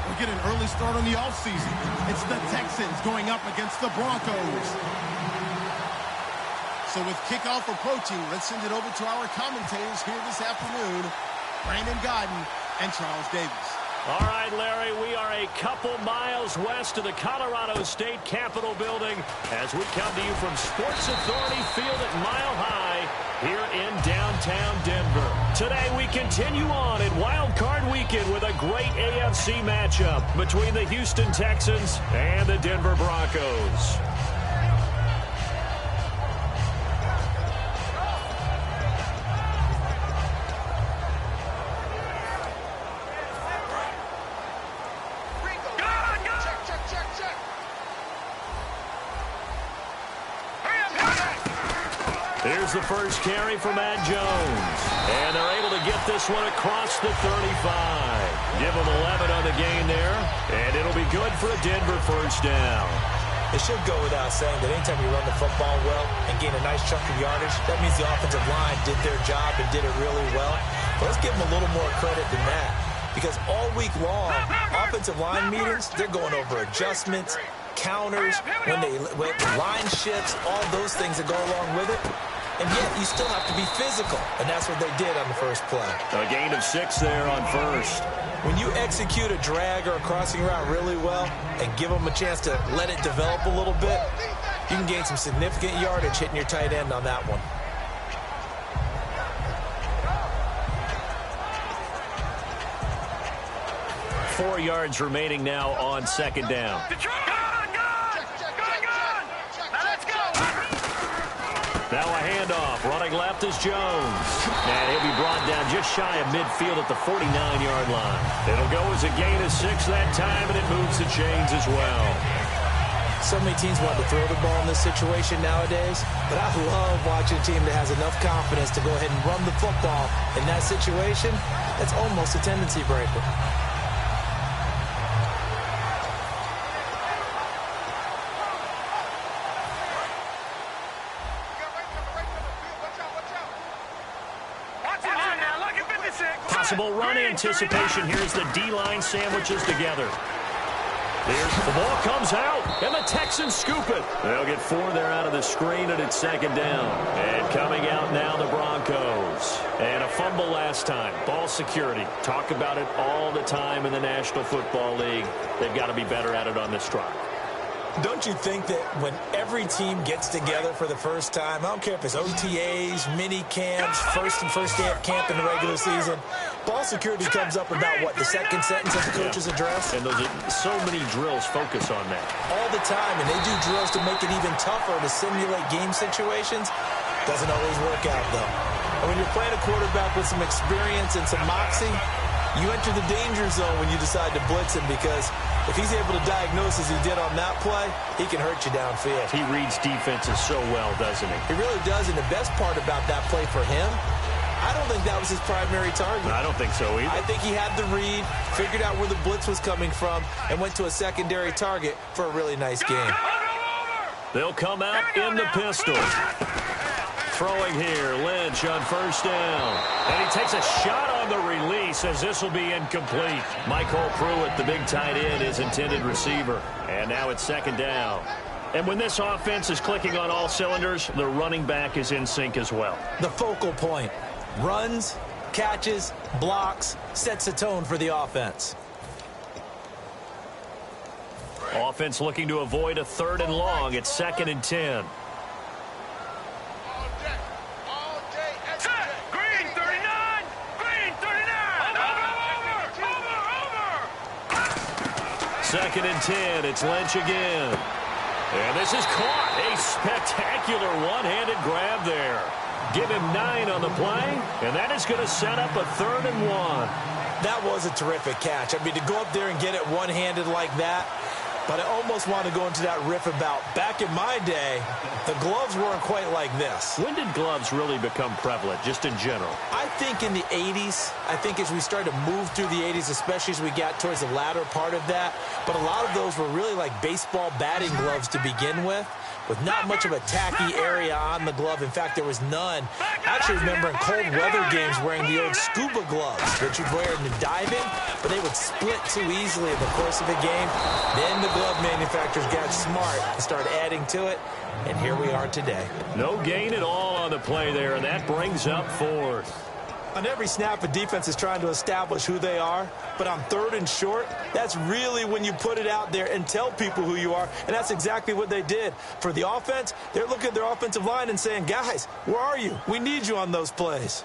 will get an early start on the offseason. It's the Texans going up against the Broncos. So with kickoff approaching, let's send it over to our commentators here this afternoon, Brandon Godden and Charles Davis. All right, Larry, we are a couple miles west of the Colorado State Capitol building as we come to you from Sports Authority Field at Mile High here in downtown Denver. Today we continue on in Wild Card Weekend with a great AFC matchup between the Houston Texans and the Denver Broncos. Here's the first carry for Matt Jones. And they're able to get this one across the 35. Give them 11 on the gain there. And it'll be good for a Denver first down. It should go without saying that anytime you run the football well and gain a nice chunk of yardage, that means the offensive line did their job and did it really well. But let's give them a little more credit than that. Because all week long, offensive line meetings, they're going over adjustments, counters, when line shifts, all those things that go along with it. And yet, you still have to be physical, and that's what they did on the first play. A gain of 6 there on first. When you execute a drag or a crossing route really well and give them a chance to let it develop a little bit, you can gain some significant yardage hitting your tight end on that one. Four yards remaining now on second down. Now a handoff. Running left is Jones. And he'll be brought down just shy of midfield at the 49-yard line. It'll go as a gain of 6 that time, and it moves the chains as well. So many teams want to throw the ball in this situation nowadays, but I love watching a team that has enough confidence to go ahead and run the football in that situation. That's almost a tendency breaker. Possible run anticipation here as the D-line sandwiches together. The ball comes out, and the Texans scoop it. They'll get 4 there out of the screen, and it's second down. And coming out now, the Broncos. And a fumble last time. Ball security. Talk about it all the time in the National Football League. They've got to be better at it on this drive. Don't you think that when every team gets together for the first time, I don't care if it's OTAs, mini camps, first day of camp in the regular season, ball security comes up about, what, the second sentence of the coach's address? And those are so many drills focus on that. All the time, and they do drills to make it even tougher to simulate game situations. Doesn't always work out, though. And when you're playing a quarterback with some experience and some moxie, you enter the danger zone when you decide to blitz him, because if he's able to diagnose as he did on that play, he can hurt you downfield. He reads defenses so well, doesn't he? He really does, and the best part about that play for him, I don't think that was his primary target. I don't think so either. I think he had the read, figured out where the blitz was coming from, and went to a secondary target for a really nice game. They'll come out in the pistol. Throwing here, Lynch on first down. And he takes a shot on the release as this will be incomplete. Michael Pruitt, the big tight end, is intended receiver. And now it's second down. And when this offense is clicking on all cylinders, the running back is in sync as well. The focal point. Runs, catches, blocks, sets a tone for the offense. Offense looking to avoid a 3rd and long. It's 2nd and 10. Second and 10, it's Lynch again. And this is caught. A spectacular one-handed grab there. Give him 9 on the play, and that is going to set up a 3rd and 1. That was a terrific catch. I mean, to go up there and get it one-handed like that, but I almost want to go into that riff about back in my day, the gloves weren't quite like this. When did gloves really become prevalent, just in general? I think in the 80s. I think as we started to move through the 80s, especially as we got towards the latter part of that. But a lot of those were really like baseball batting gloves to begin with not much of a tacky area on the glove. In fact, there was none. I actually remember in cold weather games wearing the old scuba gloves that you'd wear in the diving. but they would split too easily in the course of a game. Then the glove manufacturers got smart and started adding to it, and here we are today. No gain at all on the play there, and that brings up fourth. On every snap, a defense is trying to establish who they are, but on 3rd and short, that's really when you put it out there and tell people who you are, and that's exactly what they did. For the offense, they're looking at their offensive line and saying, guys, where are you? We need you on those plays.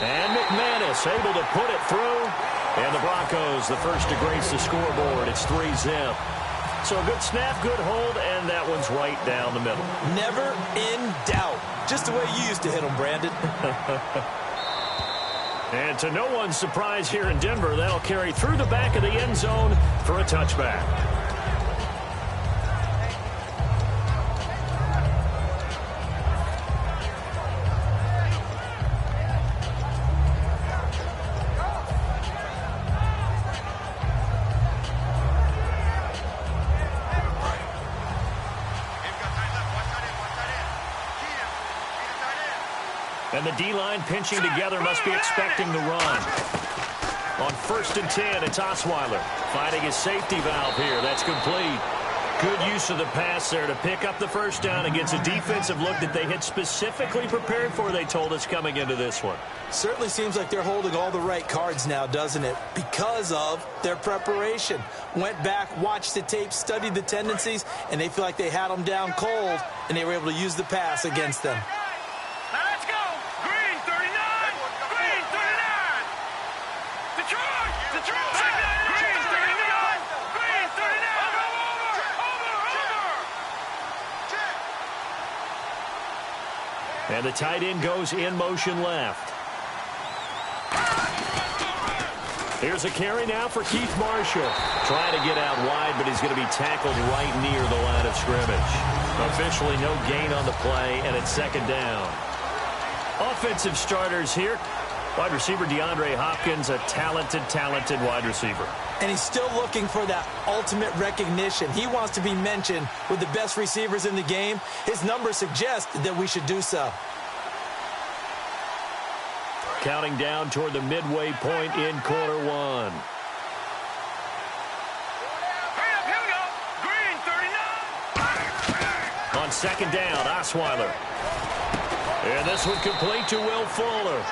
And McManus able to put it through. And the Broncos, the first to grace the scoreboard. It's 3-zip. So a good snap, good hold, and that one's right down the middle. Never in doubt. Just the way you used to hit them, Brandon. And to no one's surprise here in Denver, that'll carry through the back of the end zone for a touchback. And the D-line pinching together must be expecting the run. On 1st and 10, it's Osweiler finding his safety valve here. That's complete. Good use of the pass there to pick up the first down against a defensive look that they had specifically prepared for, they told us, coming into this one. Certainly seems like they're holding all the right cards now, doesn't it? Because of their preparation. Went back, watched the tape, studied the tendencies, and they feel like they had them down cold, and they were able to use the pass against them. And the tight end goes in motion left. Here's a carry now for Keith Marshall. Trying to get out wide, but he's going to be tackled right near the line of scrimmage. Officially no gain on the play, and it's 2nd down. Offensive starters here. Wide receiver DeAndre Hopkins, a talented wide receiver. And he's still looking for that ultimate recognition. He wants to be mentioned with the best receivers in the game. His numbers suggest that we should do so. Counting down toward the midway point in quarter one. On 2nd down, Osweiler. And this one complete to Will Fuller.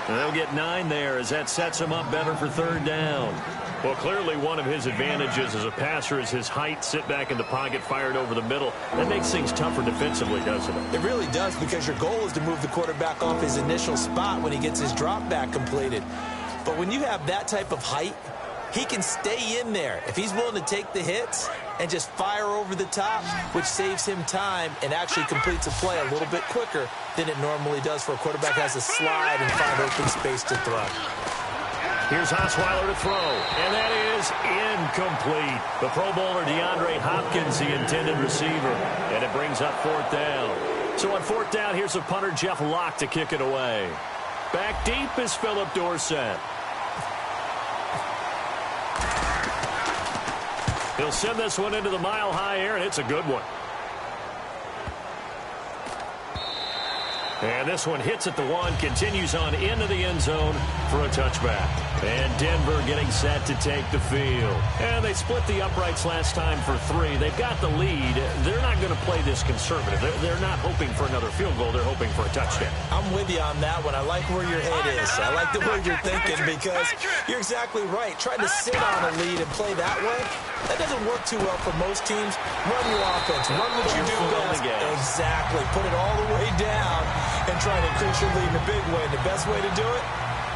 And they'll get 9 there as that sets him up better for 3rd down. Well, clearly one of his advantages as a passer is his height. Sit back in the pocket, fired over the middle. That makes things tougher defensively, doesn't it? It really does, because your goal is to move the quarterback off his initial spot when he gets his drop back completed. But when you have that type of height, he can stay in there if he's willing to take the hits and just fire over the top, which saves him time and actually completes a play a little bit quicker than it normally does for a quarterback who has to slide and find open space to throw. Here's Osweiler to throw, and that is incomplete. The Pro Bowler DeAndre Hopkins, the intended receiver, and it brings up 4th down. So on 4th down, here's a punter, Jeff Locke, to kick it away. Back deep is Philip Dorsett. He'll send this one into the mile-high air, and it's a good one. And this one hits at the 1, continues on into the end zone for a touchback. And Denver getting set to take the field. And they split the uprights last time for 3. They've got the lead. They're not going to play this conservative. They're not hoping for another field goal. They're hoping for a touchdown. I'm with you on that one. I like where your head is. I like the way you're thinking, because you're exactly right. Trying to sit on a lead and play that way, that doesn't work too well for most teams. Run your offense. Run what you do best. Exactly. Put it all the way down and try to increase your lead in a big way. The best way to do it,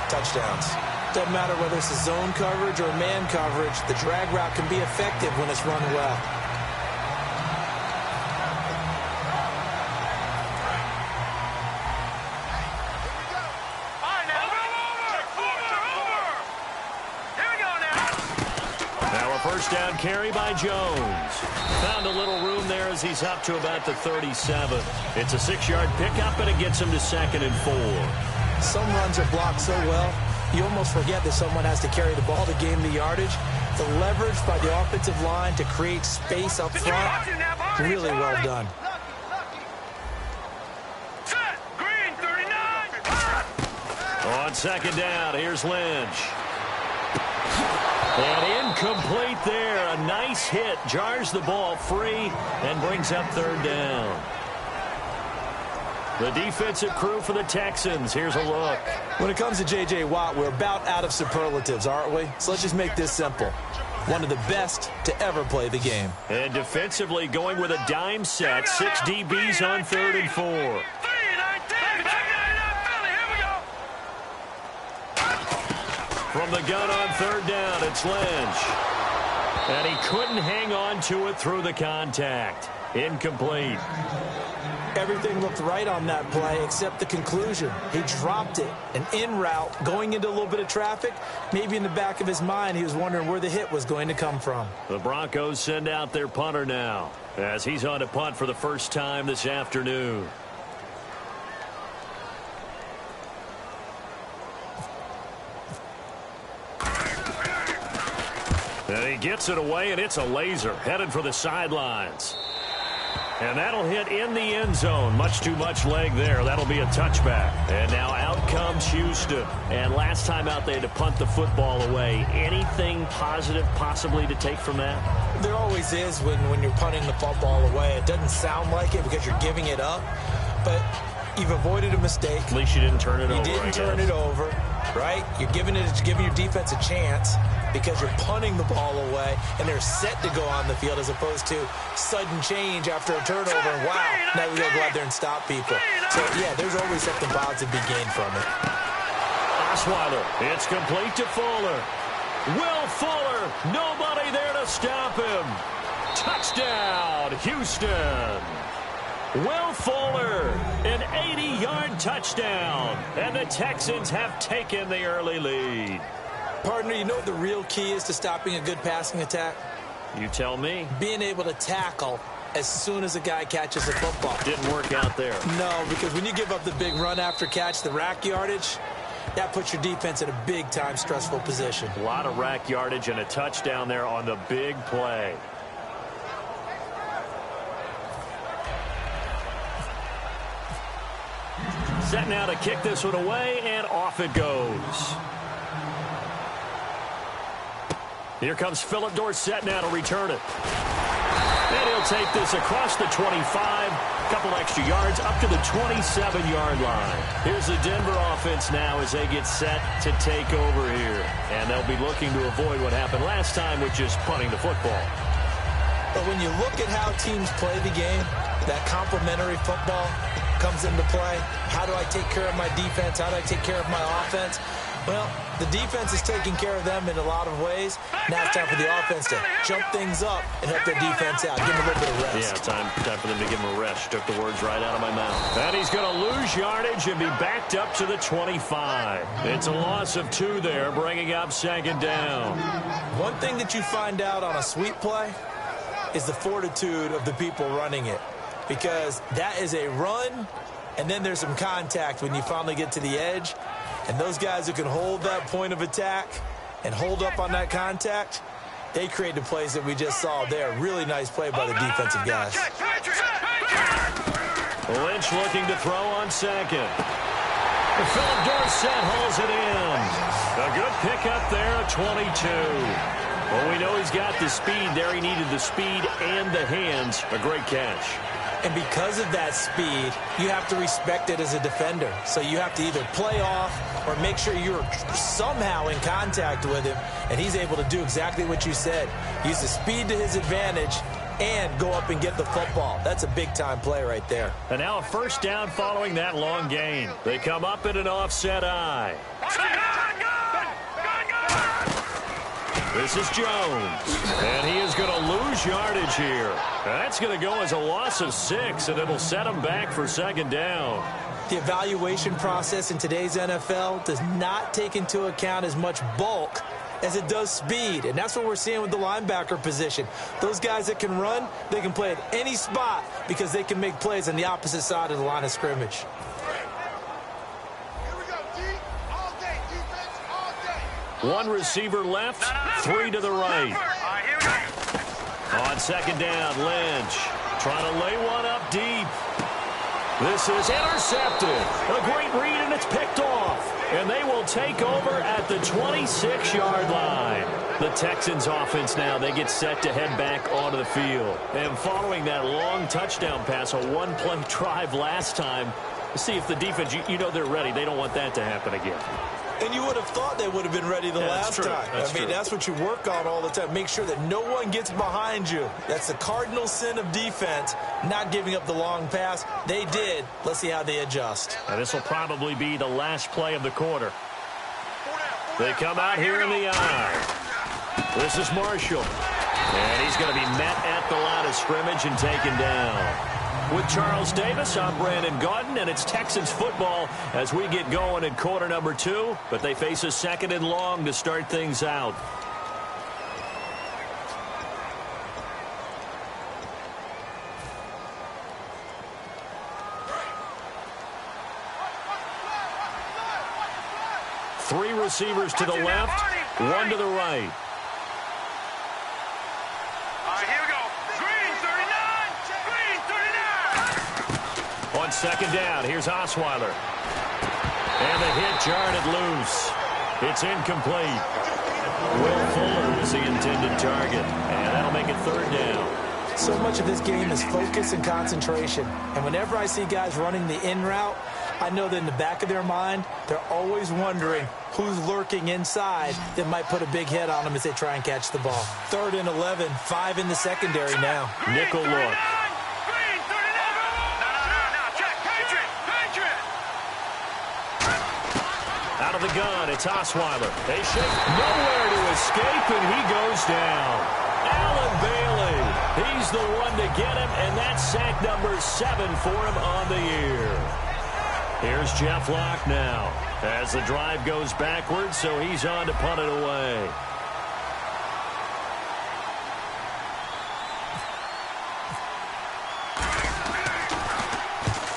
touchdowns. Doesn't matter whether it's a zone coverage or man coverage. The drag route can be effective when it's run well. First down carry by Jones. Found a little room there as he's up to about the 37. It's a 6-yard pickup, and it gets him to 2nd and 4. Some runs are blocked so well, you almost forget that someone has to carry the ball to gain the yardage. The leverage by the offensive line to create space up front, really well done. Set, green, 39. On second down, here's Lynch. And incomplete there. A nice hit. Jars the ball free and brings up third down. The defensive crew for the Texans. Here's a look. When it comes to J.J. Watt, we're about out of superlatives, aren't we? So let's just make this simple. One of the best to ever play the game. And defensively going with a dime set. 6 DBs on 3rd and 4. From the gun on 3rd down, it's Lynch. And he couldn't hang on to it through the contact. Incomplete. Everything looked right on that play except the conclusion. He dropped it. An in route, going into a little bit of traffic. Maybe in the back of his mind, he was wondering where the hit was going to come from. The Broncos send out their punter now, as he's on to punt for the first time this afternoon. And he gets it away, and it's a laser headed for the sidelines. And that'll hit in the end zone. Much too much leg there. That'll be a touchback. And now out comes Houston. And last time out, they had to punt the football away. Anything positive possibly to take from that? There always is when you're punting the football away. It doesn't sound like it because you're giving it up. But you've avoided a mistake. At least you didn't turn it over. You didn't turn it over, right? You're giving your defense a chance because you're punting the ball away, and they're set to go on the field as opposed to sudden change after a turnover. And wow, now we got to go out there and stop people. So, yeah, there's always something positive to be gained from it. Osweiler, it's complete to Fuller. Will Fuller, nobody there to stop him. Touchdown, Houston. Will Fuller, an 80-yard touchdown, and the Texans have taken the early lead. Partner, you know what the real key is to stopping a good passing attack? You tell me. Being able to tackle as soon as a guy catches the football. Didn't work out there. No, because when you give up the big run after catch, the rack yardage, that puts your defense in a big-time stressful position. A lot of rack yardage and a touchdown there on the big play. Set now to kick this one away, and off it goes. Here comes Philip Dorsett now to return it. And he'll take this across the 25, a couple extra yards up to the 27-yard line. Here's the Denver offense now as they get set to take over here. And they'll be looking to avoid what happened last time with just punting the football. But when you look at how teams play the game, that complementary football comes into play. How do I take care of my defense? How do I take care of my offense? Well, the defense is taking care of them in a lot of ways. Now it's time for the offense to jump things up and help their defense out. Give them a little bit of rest. Yeah, time for them to give him a rest. Took the words right out of my mouth. And he's going to lose yardage and be backed up to the 25. It's a loss of 2 there, bringing up second down. One thing that you find out on a sweep play is the fortitude of the people running it. Because that is a run, and then there's some contact when you finally get to the edge. And those guys who can hold that point of attack and hold up on that contact, they create the plays that we just saw there. Really nice play by the defensive guys. Lynch looking to throw on second. Philip Dorsett hauls it in. A good pickup there at 22. Well, we know he's got the speed there. He needed the speed and the hands. A great catch. And because of that speed, you have to respect it as a defender. So you have to either play off or make sure you're somehow in contact with him. And he's able to do exactly what you said. Use the speed to his advantage and go up and get the football. That's a big-time play right there. And now a first down following that long gain. They come up in an offset eye. This is Jones, and he is going to lose yardage here. That's going to go as a loss of 6, and it'll set him back for second down. The evaluation process in today's NFL does not take into account as much bulk as it does speed, and that's what we're seeing with the linebacker position. Those guys that can run, they can play at any spot because they can make plays on the opposite side of the line of scrimmage. One receiver left, 3 to the right. On second down, Lynch trying to lay one up deep. This is intercepted. A great read, and it's picked off. And they will take over at the 26-yard line. The Texans offense now, they get set to head back onto the field. And following that long touchdown pass, a one-play drive last time, see if the defense, you know they're ready. They don't want that to happen again. And you would have thought they would have been ready the last time. That's what you work on all the time. Make sure that no one gets behind you. That's the cardinal sin of defense, not giving up the long pass. They did. Let's see how they adjust. And this will probably be the last play of the quarter. They come out here in the eye. This is Marshall. And he's going to be met at the line of scrimmage and taken down. With Charles Davis, I'm Brandon Gaudin, and it's Texans football as we get going in quarter number 2, but they face a 2nd and long to start things out. Three receivers to the left, one to the right. On 2nd down, here's Osweiler. And the hit jarred it loose. It's incomplete. Will Fuller is the intended target. And that'll make it 3rd down. So much of this game is focus and concentration. And whenever I see guys running the in route, I know that in the back of their mind, they're always wondering who's lurking inside that might put a big hit on them as they try and catch the ball. 3rd and 11, 5 in the secondary now. Nickel look. Out of the gun, it's Osweiler. They shake nowhere to escape, and he goes down. Allen Bailey, he's the one to get him, and that's sack number 7 for him on the year. Here's Jeff Locke now as the drive goes backwards, so he's on to punt it away.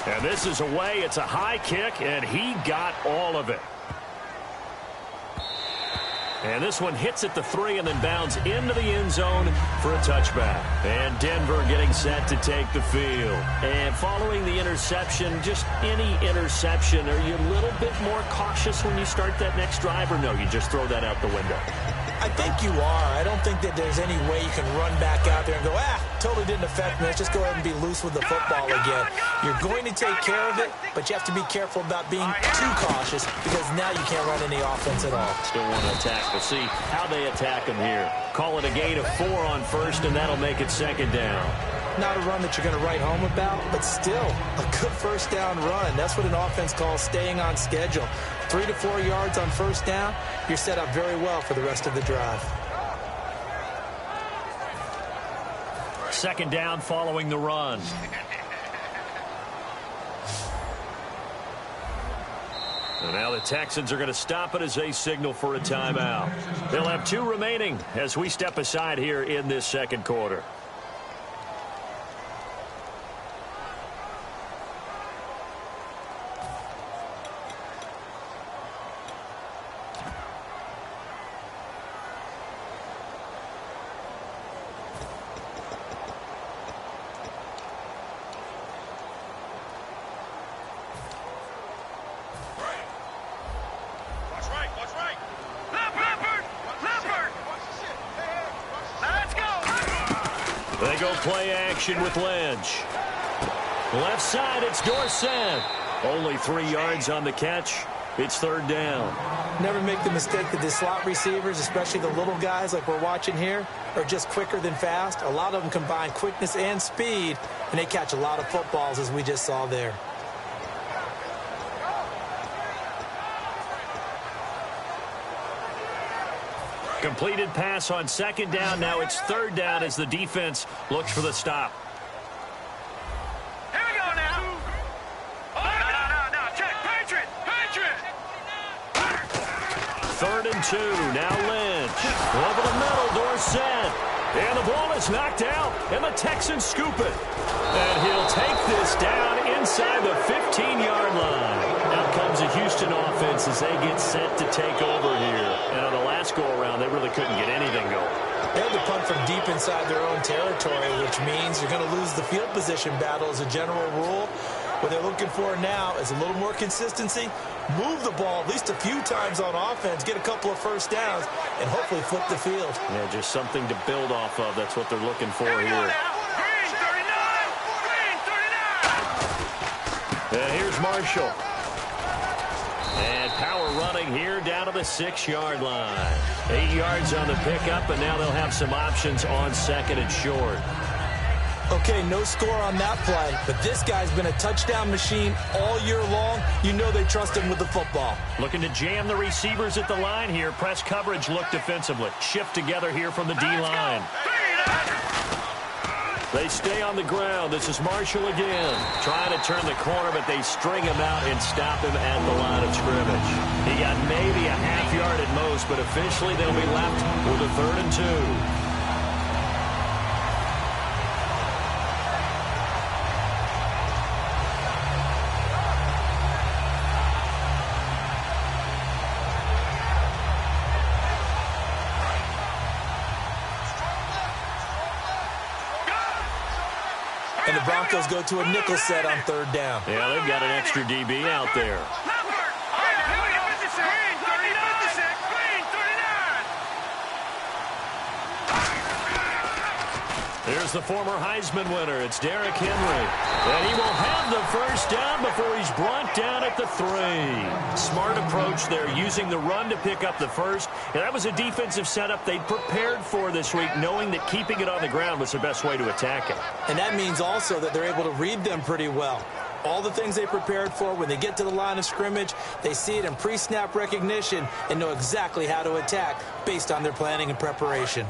And this is away. It's a high kick, and he got all of it. And this one hits at the 3 and then bounds into the end zone for a touchback. And Denver getting set to take the field. And following the interception, just any interception, are you a little bit more cautious when you start that next drive, or no, you just throw that out the window? I think you are. I don't think that there's any way you can run back out there and go, totally didn't affect me. Let's just go ahead and be loose with the football again. You're going to take care of it, but you have to be careful about being too cautious because now you can't run any offense at all. Still want to attack. We'll see how they attack him here. Call it a gain of 4 on 1st, and that'll make it 2nd down. Not a run that you're going to write home about, but still a good 1st down run. That's what an offense calls staying on schedule. 3 to 4 yards on 1st down, you're set up very well for the rest of the drive. 2nd down following the run. And now the Texans are going to stop it as they signal for a timeout. They'll have 2 remaining as we step aside here in this 2nd quarter. They go play action with Lynch. Left side, it's Dorsett. Only 3 yards on the catch. It's 3rd down. Never make the mistake that the slot receivers, especially the little guys like we're watching here, are just quicker than fast. A lot of them combine quickness and speed, and they catch a lot of footballs, as we just saw there. Completed pass on 2nd down. Now it's 3rd down as the defense looks for the stop. Here we go now. Oh, no. Check. Patriot. 3rd and 2. Now Lynch. Over the middle, Dorsett. And the ball is knocked out, and the Texans scoop it. And he'll take this down inside the 15-yard line. Out comes the Houston offense as they get set to take over here. And on the last go-around, they really couldn't get anything going. They had to punt from deep inside their own territory, which means you're going to lose the field position battle as a general rule. What they're looking for now is a little more consistency, move the ball at least a few times on offense, get a couple of first downs, and hopefully flip the field. Yeah, just something to build off of. That's what they're looking for here. Green 39! Green 39! And here's Marshall. And power running here down to the 6-yard line. 8 yards on the pickup, and now they'll have some options on second and short. Okay, no score on that play, but this guy's been a touchdown machine all year long. You know they trust him with the football. Looking to jam the receivers at the line here. Press coverage look defensively. Shift together here from the D-line. They stay on the ground. This is Marshall again. Trying to turn the corner, but they string him out and stop him at the line of scrimmage. He got maybe a half yard at most, but officially they'll be left with a 3rd and 2. And the Broncos go to a nickel set on 3rd down. Yeah, they've got an extra DB out there. Here's the former Heisman winner. It's Derrick Henry. And he will have the first down before he's brought down at the 3. Smart approach there, using the run to pick up the first. And that was a defensive setup they'd prepared for this week, knowing that keeping it on the ground was the best way to attack it. And that means also that they're able to read them pretty well. All the things they prepared for, when they get to the line of scrimmage, they see it in pre-snap recognition and know exactly how to attack based on their planning and preparation.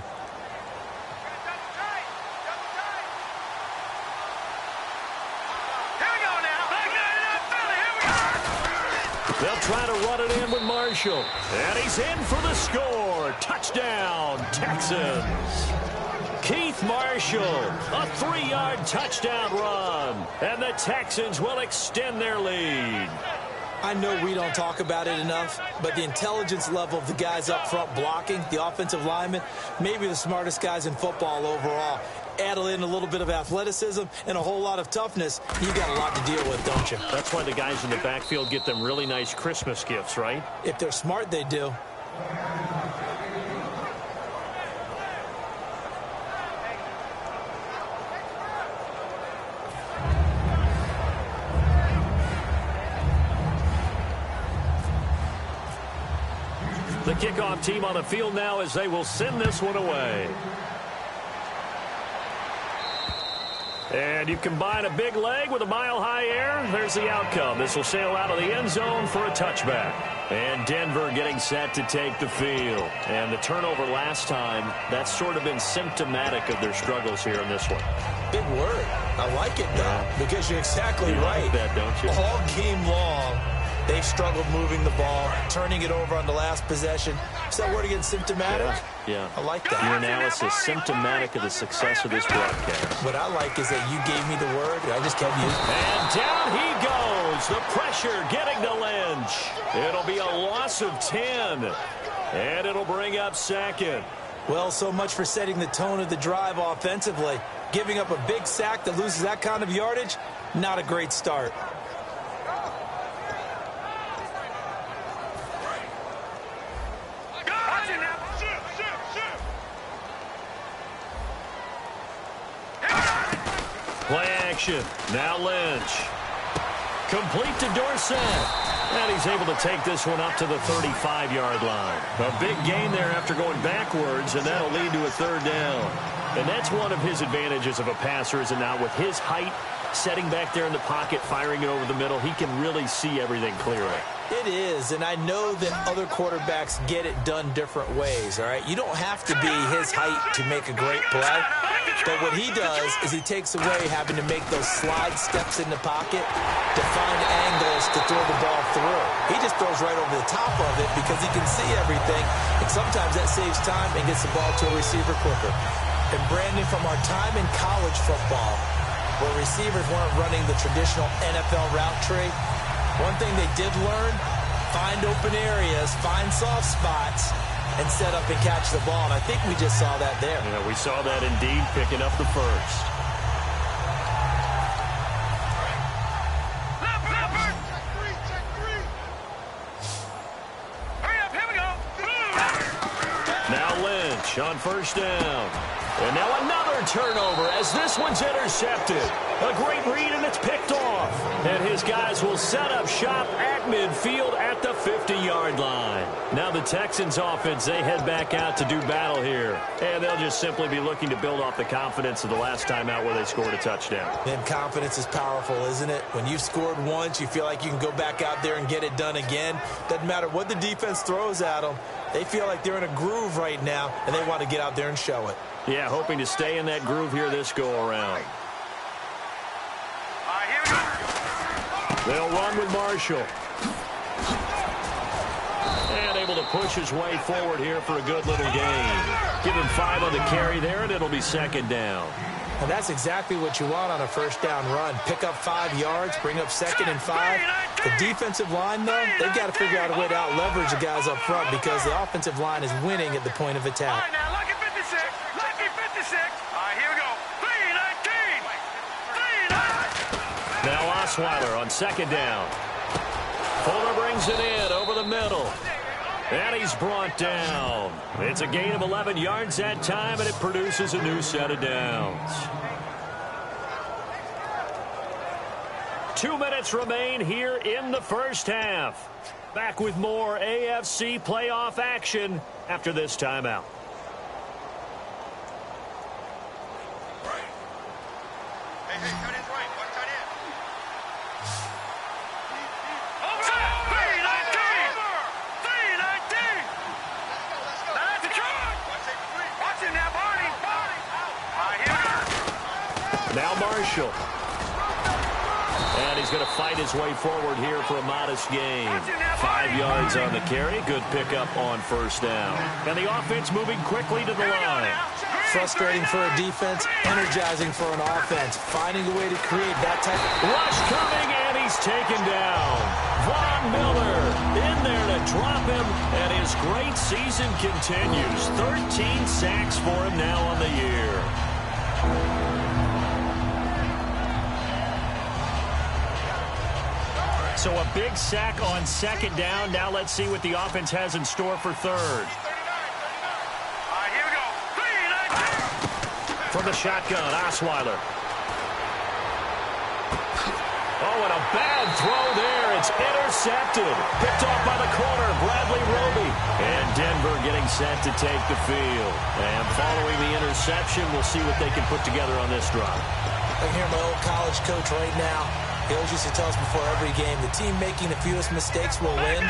They'll try to run it in with Marshall. And he's in for the score. Touchdown, Texans. Keith Marshall, a 3-yard touchdown run. And the Texans will extend their lead. I know we don't talk about it enough, but the intelligence level of the guys up front blocking, the offensive linemen, maybe the smartest guys in football overall. Add in a little bit of athleticism and a whole lot of toughness, you got a lot to deal with, don't you? That's why the guys in the backfield get them really nice Christmas gifts, right? If they're smart, they do. The kickoff team on the field now as they will send this one away. And you combine a big leg with a mile-high air, there's the outcome. This will sail out of the end zone for a touchback. And Denver getting set to take the field. And the turnover last time, that's sort of been symptomatic of their struggles here in this one. Big word. I like it, though, because you're exactly right. Like that, don't you? All game long, they've struggled moving the ball, turning it over on the last possession. Is that word again, symptomatic? Yeah. I like that. Your analysis, symptomatic of the success of this broadcast. What I like is that you gave me the word, and I just kept using it. And down he goes. The pressure getting to Lynch. It'll be a loss of 10. And it'll bring up second. Well, so much for setting the tone of the drive offensively. Giving up a big sack that loses that kind of yardage, not a great start. Play action. Now Lynch. Complete to Dorsett. And he's able to take this one up to the 35-yard line. A big gain there after going backwards, and that'll lead to a 3rd down. And that's one of his advantages of a passer, is now with his height, setting back there in the pocket, firing it over the middle, he can really see everything clearly. It is, and I know that other quarterbacks get it done different ways, all right? You don't have to be his height to make a great play. But what he does is he takes away having to make those slide steps in the pocket to find angles to throw the ball through. He just throws right over the top of it because he can see everything, and sometimes that saves time and gets the ball to a receiver quicker. And Brandon, from our time in college football, where receivers weren't running the traditional NFL route tree, one thing they did learn, find open areas, find soft spots, and set up and catch the ball. And I think we just saw that there. Yeah, we saw that indeed, picking up the first. Lynch on first down. And now another turnover as this one's intercepted. A great read, and it's picked off. And his guys will set up shop at midfield at the 50-yard line. Now the Texans offense, they head back out to do battle here. And they'll just simply be looking to build off the confidence of the last time out where they scored a touchdown. And confidence is powerful, isn't it? When you've scored once, you feel like you can go back out there and get it done again. Doesn't matter what the defense throws at them. They feel like they're in a groove right now, and they want to get out there and show it. Yeah, hoping to stay in that groove here this go-around. They'll run with Marshall. And able to push his way forward here for a good little gain. Give him 5 on the carry there, and it'll be second down. And that's exactly what you want on a first down run. Pick up 5 yards, bring up 2nd and 5. The defensive line, though, they've got to figure out a way to out-leverage the guys up front because the offensive line is winning at the point of attack. All right, now, lucky 56. Lucky 56. All right, here we go. 3-19. 3-19. Now Osweiler on second down. Fuller brings it in over the middle. And he's brought down. It's a gain of 11 yards that time, and it produces a new set of downs. 2 minutes remain here in the first half. Back with more AFC playoff action after this timeout. Hey, cut in right. One tight end. Now Marshall. And he's going to fight his way forward here for a modest gain. 5 yards on the carry. Good pickup on first down. And the offense moving quickly to the line. Frustrating for a defense, energizing for an offense. Finding a way to create that type of... Rush coming, and he's taken down. Von Miller in there to drop him, and his great season continues. 13 sacks for him now on the year. So a big sack on second down. Now let's see what the offense has in store for third. Here we go. 3-19. From the shotgun, Osweiler. Oh, and a bad throw there. It's intercepted. Picked off by the corner, Bradley Roby. And Denver getting set to take the field. And following the interception, we'll see what they can put together on this drive. I can hear my old college coach right now. He always used to tell us before every game, the team making the fewest mistakes will win.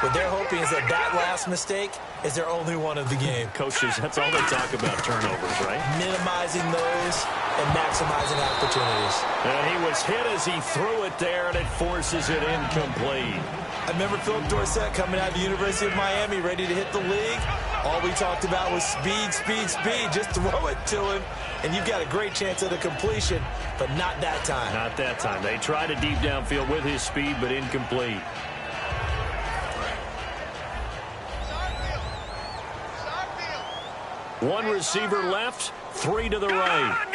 What they're hoping is that that last mistake is their only one of the game. Coaches, that's all they talk about, turnovers, right? Minimizing those and maximizing opportunities. And he was hit as he threw it there, and it forces it incomplete. I remember Philip Dorsett coming out of the University of Miami ready to hit the league. All we talked about was speed, speed, speed. Just throw it to him, and you've got a great chance at a completion, but not that time. Not that time. They tried a deep downfield with his speed, but incomplete. One receiver left, 3 to the right.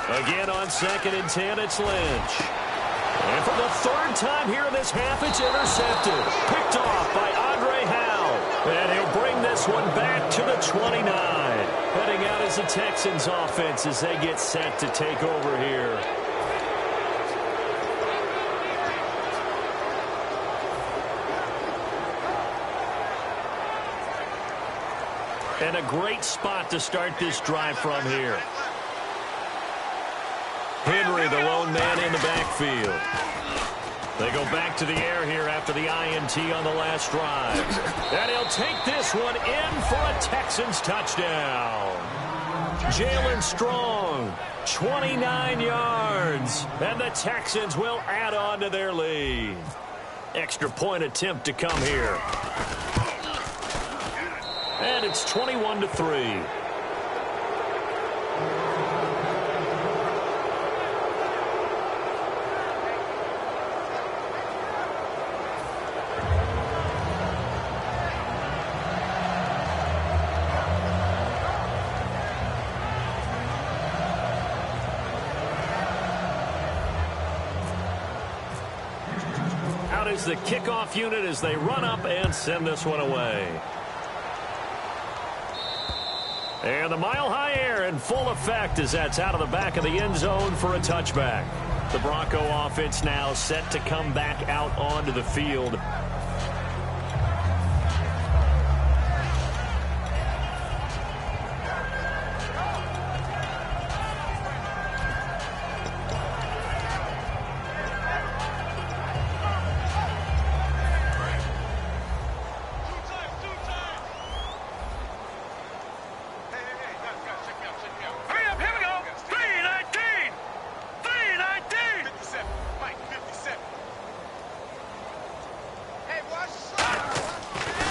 Again on 2nd and 10, it's Lynch. And for the 3rd time here in this half, it's intercepted. Picked off by Andre Howe. And he'll bring this one back to the 29. Heading out as the Texans offense as they get set to take over here. And a great spot to start this drive from here. Henry, the lone man in the backfield. They go back to the air here after the INT on the last drive. And he'll take this one in for a Texans touchdown. Jalen Strong, 29 yards. And the Texans will add on to their lead. Extra point attempt to come here. And it's 21-3. Out is the kickoff unit as they run up and send this one away. And the mile-high air in full effect as that's out of the back of the end zone for a touchback. The Bronco offense now set to come back out onto the field.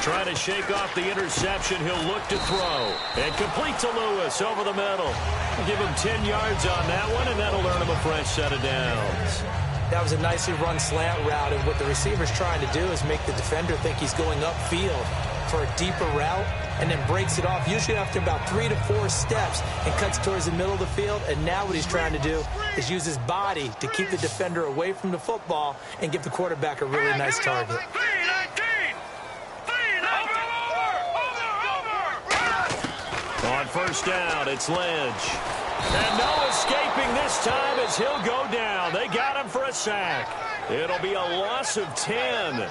Trying to shake off the interception. He'll look to throw. And complete to Lewis over the middle. Give him 10 yards on that one, and that'll earn him a fresh set of downs. That was a nicely run slant route, and what the receiver's trying to do is make the defender think he's going upfield for a deeper route, and then breaks it off, usually after about 3 to 4 steps, and cuts towards the middle of the field. And now what he's trying to do is use his body to keep the defender away from the football and give the quarterback a really nice target. On first down, it's Lynch. And no escaping this time as he'll go down. They got him for a sack. It'll be a loss of 10.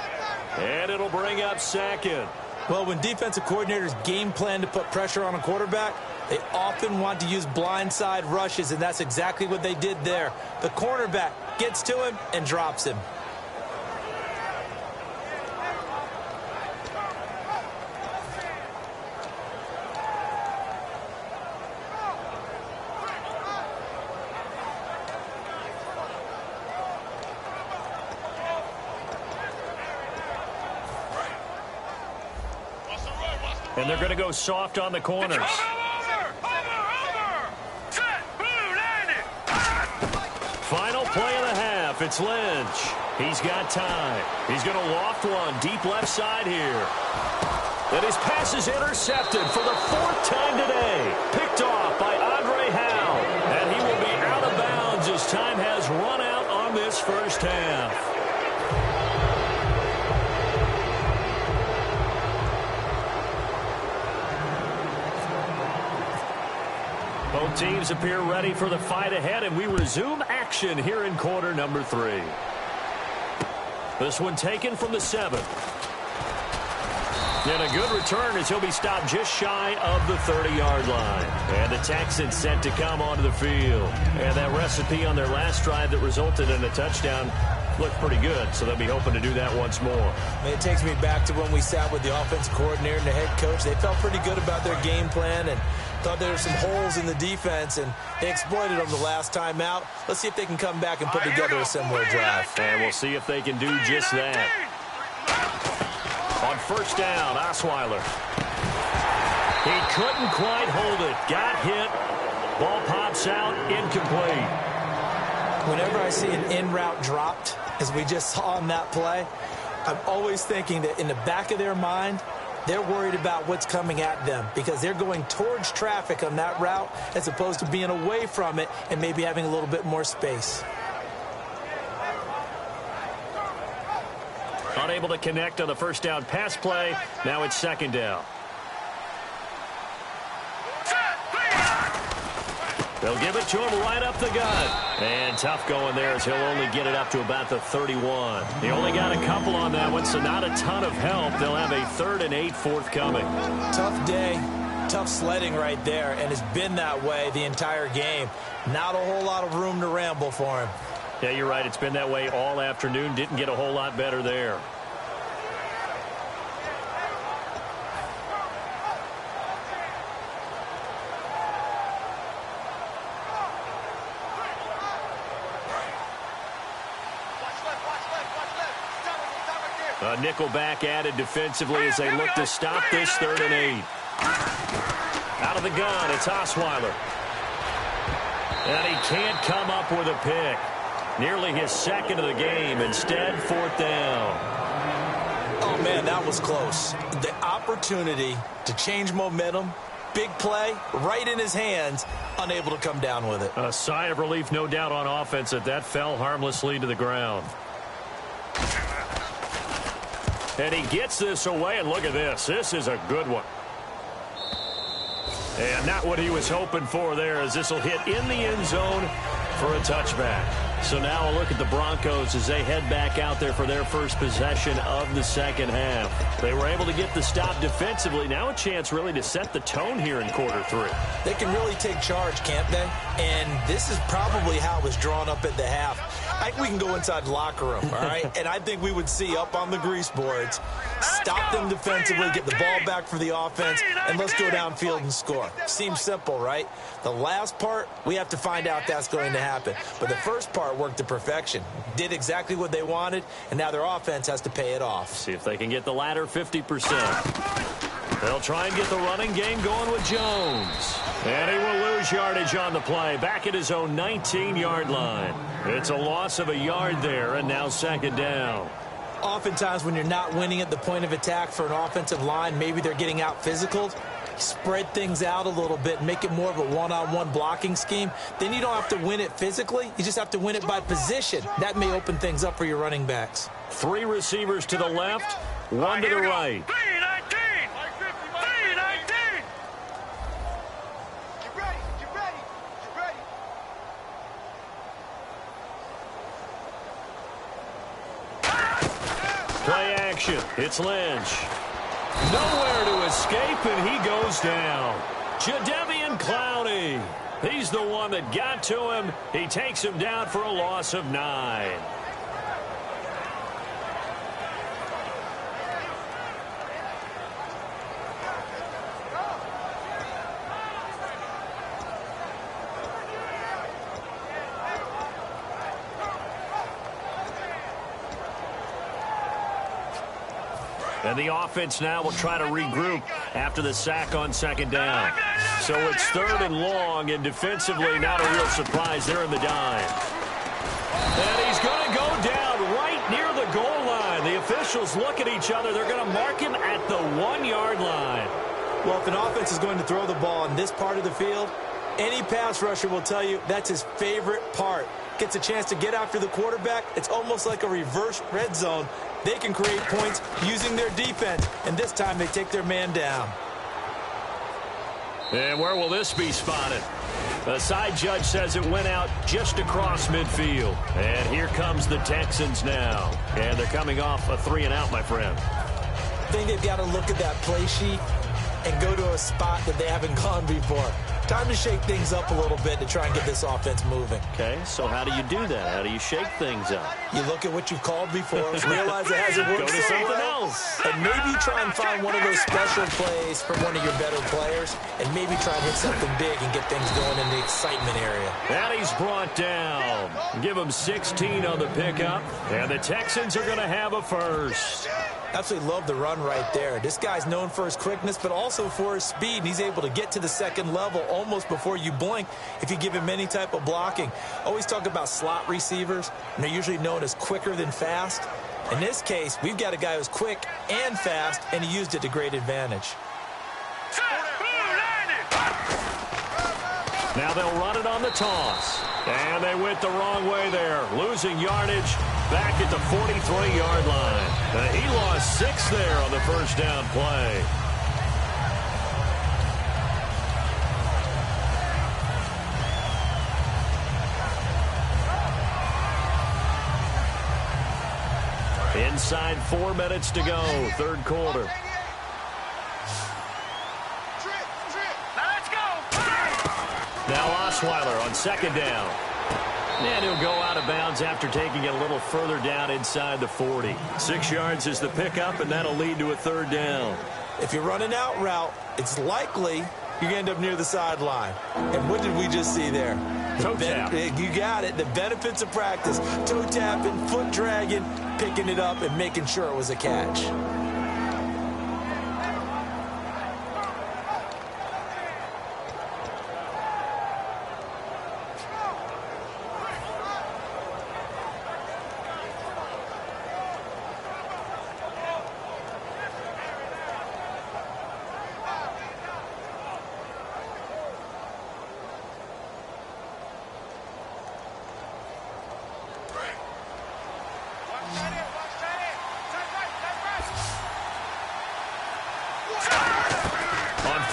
And it'll bring up second. Well, when defensive coordinators game plan to put pressure on a quarterback, they often want to use blindside rushes, and that's exactly what they did there. The cornerback gets to him and drops him. And they're going to go soft on the corners. Final play of the half. It's Lynch. He's got time. He's going to loft one deep left side here. And his pass is intercepted for the 4th time today. Picked off by Andre Howe. And he will be out of bounds as time has run out on this first half. Both teams appear ready for the fight ahead, and we resume action here in quarter number 3. This one taken from the 7. And a good return as he'll be stopped just shy of the 30-yard line. And the Texans set to come onto the field. And that recipe on their last drive that resulted in a touchdown looked pretty good, so they'll be hoping to do that once more. It takes me back to when we sat with the offensive coordinator and the head coach. They felt pretty good about their game plan and thought there were some holes in the defense, and they exploited them the last time out. Let's see if they can come back and put together a similar drive. And we'll see if they can do just that. On first down, Osweiler. He couldn't quite hold it. Got hit. Ball pops out, incomplete. Whenever I see an in-route dropped, as we just saw on that play, I'm always thinking that in the back of their mind, they're worried about what's coming at them because they're going towards traffic on that route as opposed to being away from it and maybe having a little bit more space. Unable to connect on the first down pass play. Now it's second down. They'll give it to him right up the gut. And tough going there as he'll only get it up to about the 31. He only got a couple on that one, so not a ton of help. They'll have a 3rd and 8 forthcoming. Tough day, tough sledding right there, and it's been that way the entire game. Not a whole lot of room to ramble for him. Yeah, you're right. It's been that way all afternoon. Didn't get a whole lot better there. A nickelback added defensively as they look to stop this 3rd and 8. Out of the gun, it's Osweiler. And he can't come up with a pick. Nearly his 2nd of the game. Instead, 4th down. Oh, man, that was close. The opportunity to change momentum, big play, right in his hands, unable to come down with it. A sigh of relief, no doubt, on offense that fell harmlessly to the ground. And he gets this away, and look at this. This is a good one. And not what he was hoping for there, as this will hit in the end zone for a touchback. So now a look at the Broncos as they head back out there for their first possession of the second half. They were able to get the stop defensively. Now a chance really to set the tone here in quarter 3. They can really take charge, can't they? And this is probably how it was drawn up at the half. I think we can go inside the locker room, all right? And I think we would see up on the grease boards, stop them defensively, get the ball back for the offense, and let's go downfield and score. Seems simple, right? The last part, we have to find out that's going to happen. But the first part worked to perfection. Did exactly what they wanted, and now their offense has to pay it off. See if they can get the latter 50%. They'll try and get the running game going with Jones. And he will lose yardage on the play, back at his own 19-yard line. It's a loss of a yard there, and now second down. Oftentimes when you're not winning at the point of attack for an offensive line, maybe they're getting out physical, spread things out a little bit, make it more of a one-on-one blocking scheme. Then you don't have to win it physically. You just have to win it by position. That may open things up for your running backs. 3 receivers to the left, 1 to the right. Play action. It's Lynch. Nowhere to escape, and he goes down. Jadeveon Clowney. He's the one that got to him. He takes him down for a loss of 9. And the offense now will try to regroup after the sack on second down. So it's 3rd and long, and defensively not a real surprise. They're in the dime. And he's going to go down right near the goal line. The officials look at each other. They're going to mark him at the 1-yard line. Well, if an offense is going to throw the ball in this part of the field, any pass rusher will tell you that's his favorite part. Gets a chance to get after the quarterback. It's almost like a reverse red zone. They can create points using their defense, and this time they take their man down. And where will this be spotted? The side judge says it went out just across midfield. And here comes the Texans now. And they're coming off a 3-and-out, my friend. I think they've got to look at that play sheet and go to a spot that they haven't gone before. Time to shake things up a little bit to try and get this offense moving. Okay, so how do you do that? How do you shake things up? You look at what you've called before, realize it hasn't worked so something else. And maybe try and find one of those special plays from one of your better players, and maybe try and hit something big and get things going in the excitement area. And he's brought down. Give him 16 on the pickup, and the Texans are going to have a first. Absolutely love the run right there. This guy's known for his quickness, but also for his speed. And he's able to get to the second level almost before you blink if you give him any type of blocking. Always talk about slot receivers, and they're usually known as quicker than fast. In this case, we've got a guy who's quick and fast, and he used it to great advantage. Now they'll run it on the toss. And they went the wrong way there, losing yardage back at the 43-yard line. He lost 6 there on the first down play. Inside 4 minutes to go, third quarter. Now Osweiler on second down. And he'll go out of bounds after taking it a little further down inside the 40. 6 yards is the pickup, and that'll lead to a third down. If you run an out route, it's likely you're going to end up near the sideline. And what did we just see there? Toe tap. You got it. The benefits of practice. Toe tapping, foot dragging, picking it up, and making sure it was a catch.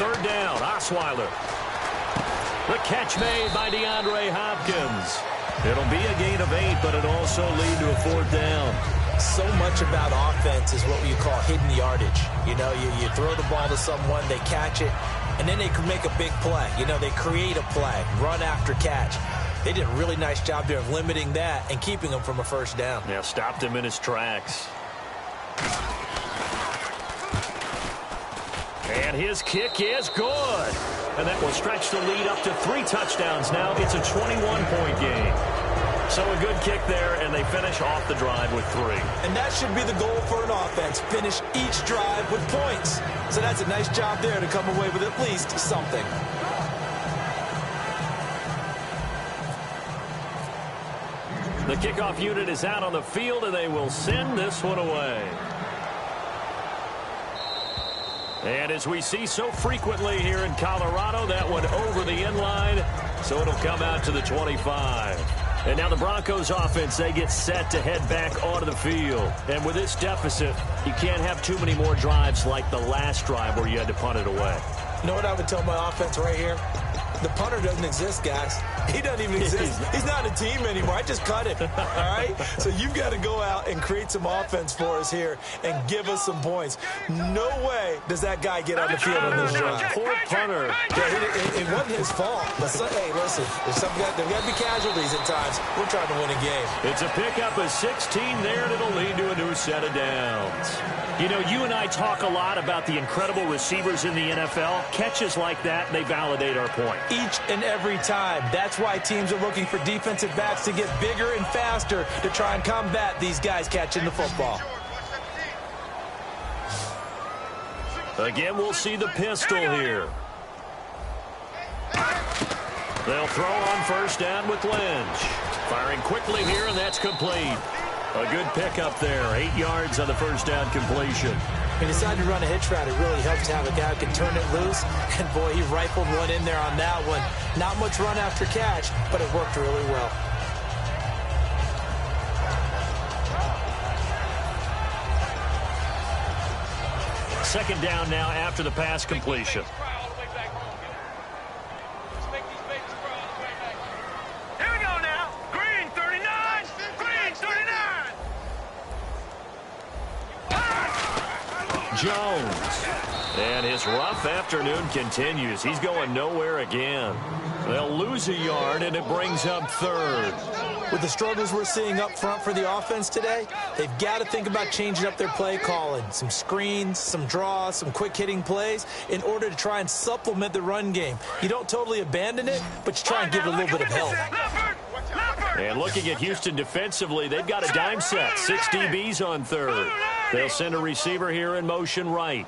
third down. Osweiler. The catch made by DeAndre Hopkins. It'll be a gain of 8, but it'll also lead to a fourth down. So much about offense is what you call hidden yardage. You know, you throw the ball to someone, they catch it, and then they can make a big play. You know, they create a play, run after catch. They did a really nice job there of limiting that and keeping him from a first down. Yeah, stopped him in his tracks. And his kick is good. And that will stretch the lead up to 3 touchdowns now. It's a 21-point game. So a good kick there, and they finish off the drive with 3. And that should be the goal for an offense, finish each drive with points. So that's a nice job there to come away with at least something. The kickoff unit is out on the field, and they will send this one away. And as we see so frequently here in Colorado, that one over the end line, so it'll come out to the 25. And now the Broncos offense, they get set to head back onto the field. And with this deficit, you can't have too many more drives like the last drive where you had to punt it away. You know what I would tell my offense right here? The punter doesn't exist, guys. He doesn't even exist. He's not a team anymore. I just cut him, all right? So you've got to go out and create some offense for us here and give us some points. No way does that guy get on the field on this drive. Poor punter. Yeah, it wasn't his fault. But hey, listen, there's got to be casualties at times. We're trying to win a game. It's a pickup of 16 there, and it'll lead to a new set of downs. You know, you and I talk a lot about the incredible receivers in the NFL. Catches like that, they validate our point. Each and every time. That's why teams are looking for defensive backs to get bigger and faster to try and combat these guys catching the football. Again, we'll see the pistol here. They'll throw on first down with Lynch. Firing quickly here, and that's complete. A good pickup there. 8 yards on the first down completion. He decided to run a hitch route. It really helps to have a guy who can turn it loose. And, boy, he rifled one in there on that one. Not much run after catch, but it worked really well. Second down now after the pass completion. Here we go now. Green 39. Green 39. Jones. And his rough afternoon continues. He's going nowhere again. They'll lose a yard, and it brings up third. With the struggles we're seeing up front for the offense today, they've got to think about changing up their play calling. Some screens, some draws, some quick-hitting plays in order to try and supplement the run game. You don't totally abandon it, but you try and give it a little bit of help. And looking at Houston defensively, they've got a dime set. 6 DBs on third. They'll send a receiver here in motion right.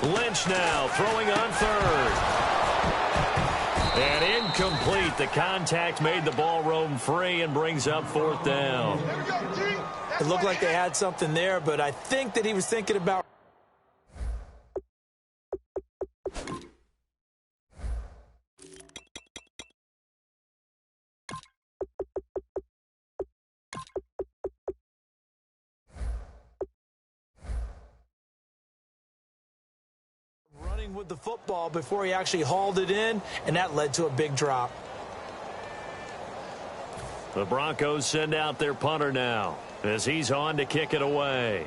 Lynch now throwing on third. And incomplete. The contact made the ball roam free and brings up fourth down. It looked like they had something there, but I think that he was thinking about with the football before he actually hauled it in, and that led to a big drop. The Broncos send out their punter now as he's on to kick it away.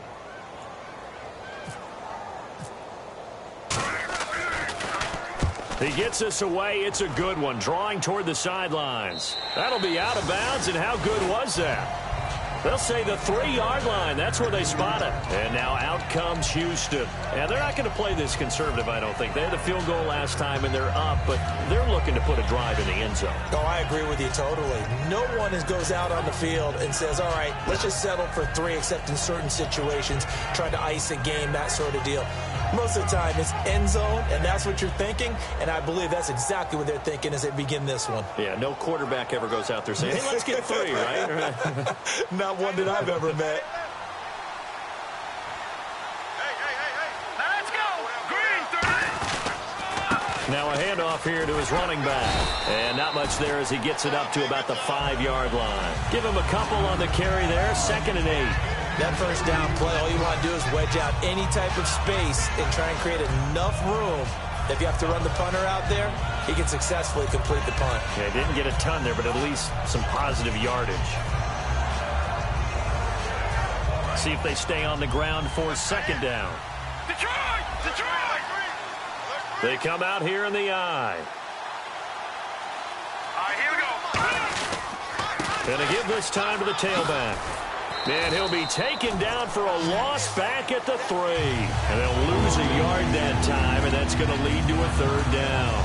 He gets us away. It's a good one, drawing toward the sidelines. That'll be out of bounds, and how good was that? They'll say the 3-yard line. That's where they spot it. And now out comes Houston. And they're not going to play this conservative, I don't think. They had the field goal last time, and they're up, but they're looking to put a drive in the end zone. Oh, I agree with you totally. No one goes out on the field and says, all right, let's just settle for 3, except in certain situations, trying to ice a game, that sort of deal. Most of the time, it's end zone, and that's what you're thinking, and I believe that's exactly what they're thinking as they begin this one. Yeah, no quarterback ever goes out there saying, hey, let's get 3, right? Not one that I've ever met. Let's go. Green 30. Now a handoff here to his running back. And not much there as he gets it up to about the 5-yard line. Give him a couple on the carry there. 2nd and 8. That first down play, all you want to do is wedge out any type of space and try and create enough room. If you have to run the punter out there, he can successfully complete the punt. Yeah, didn't get a ton there, but at least some positive yardage. See if they stay on the ground for second down. Detroit! Detroit! They come out here in the eye. All right, here we go. Going to give this time to the tailback. And he'll be taken down for a loss back at the 3. And they'll lose a yard that time, and that's going to lead to a third down.